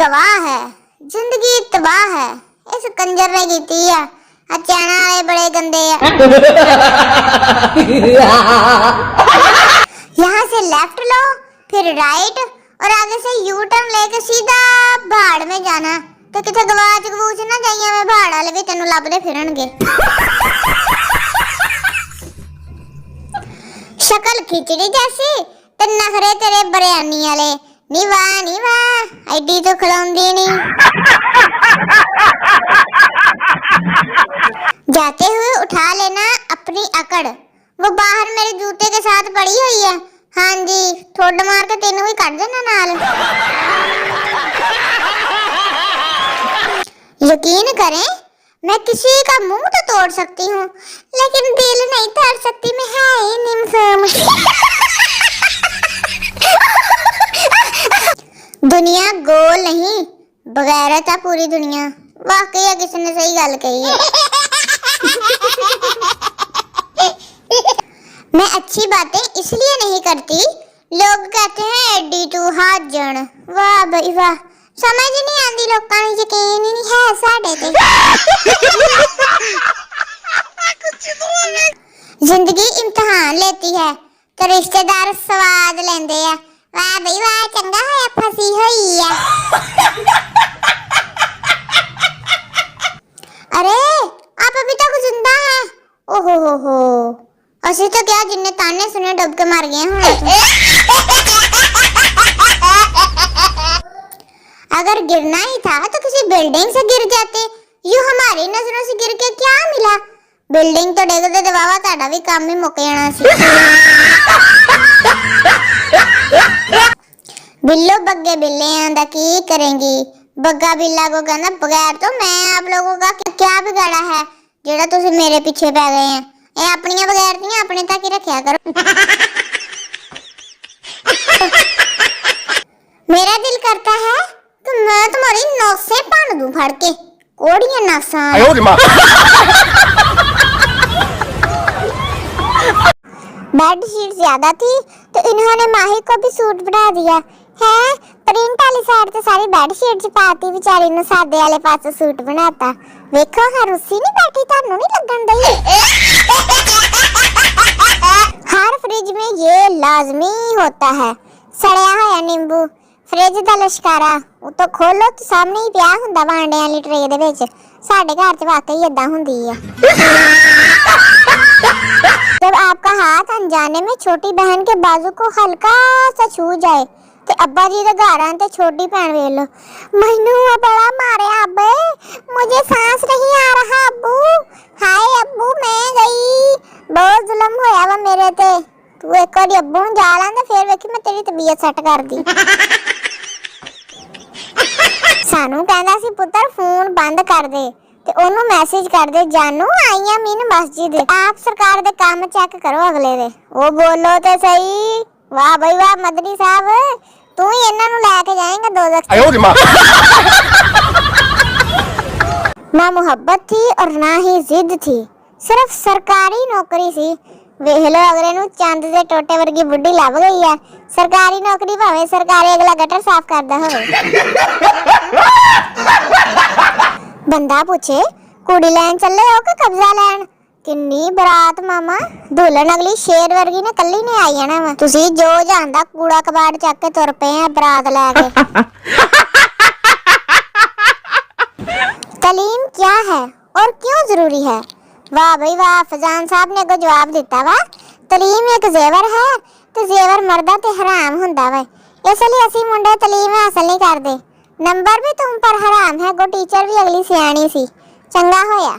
गवाह है, जिंदगी तबाह है, इस कंजर ने कीती है। अचाना वाले बड़े गंदे है। यहाँ से लेफ्ट लो, फिर राइट और आगे से यू टर्न लेके सीधा भाड़ में जाना। तो किथे गवाच गवूच ना जाइए, मैं भाड़ वाले भी तेनू लभदे फिरनगे। शक्ल खिचड़ी जैसी ते नखरे तेरे बिरयानी वाले। नी वाह एडी तो खिलाउंदी नहीं। जाते हुए उठा लेना अपनी अकड़, वो बाहर मेरे जूते के साथ पड़ी हुई है। हाँ जी, ठोड मार के तेनू भी काट देना नाल। यकीन करें, मैं किसी का मुंह तो तोड़ सकती हूँ, लेकिन दिल नहीं तोड़ सकती। मैं है ही निम्फम। दुनिया गोल नहीं, बगैरत है पूरी दुनिया। वाकई है, किसी ने सही गल कही है। मैं अच्छी बातें इसलिए नहीं करती, लोग कहते हैं एडी टू हाथ जन। वाह भाई वाह, समझ नहीं आती, लोगों ने यकीन ही नहीं है साडे ते। जिंदगी इम्तिहान लेती है तो रिश्तेदार स्वाद लेंदे हैं। वाह भाई वाह, चंगा होया फसी हुई है। अरे आप अभी तक जिंदा हैं? ओहो हो, असि तो क्या जिन्ने ताने सुने डूब के मर गए हैं। अगर गिरना ही था तो किसी बिल्डिंग से गिर जाते। यूं हमारी नजरों से गिर के क्या मिला? बिल्डिंग तो डेगदे दबावा ताड़ा भी काम ही मुक जाना सी। बिल्लो बग्गे बिल्ले आंदा की करेंगी। बग्गा बिल्ला को कहना बगैर तो मैं आप लोगों का क्या बिगाड़ा है जेड़ा तुसी मेरे पीछे पै गए हैं। ये अपनियां बगैरतियां अपने तक ही रखया करो। मेरा दिल करता है तो मैं तुम्हारी नौसे पान दूं फाड़ के। कोड़ियां नासा। बेडशीट ज्यादा थी तो इन्होंने माही को भी सूट बना दिया है। प्रिंट वाली साइड तो सारी बेडशीट च पाती, बेचारी ने सादे वाले पास सूट बनाता। देखो हर रुसी नहीं बैठी, तानू नहीं लगन दई। हर फ्रिज में ये लाजमी होता है, सड़िया होया नींबू। फ्रिज दा लश्कारा उतो खोलो तो सामने ही पिया हुंदा वांडे वाली ट्रे दे विच। साडे घर च वाकई इदां हुंदी है। जब आपका हाथ अनजाने में छोटी बहन के बाजू को हल्का सा छू जाए तो अब्बा जी के घर आते छोटी बहन वेख लो। मैनू बड़ा मारे अब्बे, मुझे सांस नहीं आ रहा अब्बू। हाय अब्बू मैं गई, बहुत जुल्म होया वा मेरे ते। तू एक बार अब्बू नूं जा लांदे फिर वेखी मैं तेरी तबीयत सेट कर दी। सानू कहंदा सी पुत्तर फोन बंद कर दे ते ओनू मैसेज कर दे, जानू आईया मीन मस्जिद। आप सरकार दे काम चेक करो अगले दे। ओ बोलो ते सही। वाह भाई वाह मदनी साहब, तू ही इन्हां नूं लेके जाएगा दोज़ख। ना मोहब्बत थी और ना ही जिद थी, सिर्फ सरकारी नौकरी सी। वेख लो अगले नूं चंद दे टोटे वर्गी बुड्ढी लभ गई है। सरकारी नौकरी भावे सरकारी अगला गटर साफ करदा होवे। बंदा पूछे कुड़ी लैन चले हो कि कब्जा लैन? किन्नी बरात मामा, दुल्हन अगली शेर वर्गी ने कल्ली ने आई जाना वा। तुसी जो जानदा कूड़ा कबाड़ चक के तुर पे हैं बरात लेके। तालीम क्या है और क्यों जरूरी है? वाह भाई वाह, फजान साहब ने को जवाब दिता वा। तालीम एक जेवर है ते जेवर मर्दा ते हराम हुंदा वा, इसलिए असि मुंडे तालीम हासिल नहीं करदे। नंबर भी तुम पर हराम है। गो टीचर भी अगली सियाणी सी। चंगा होया।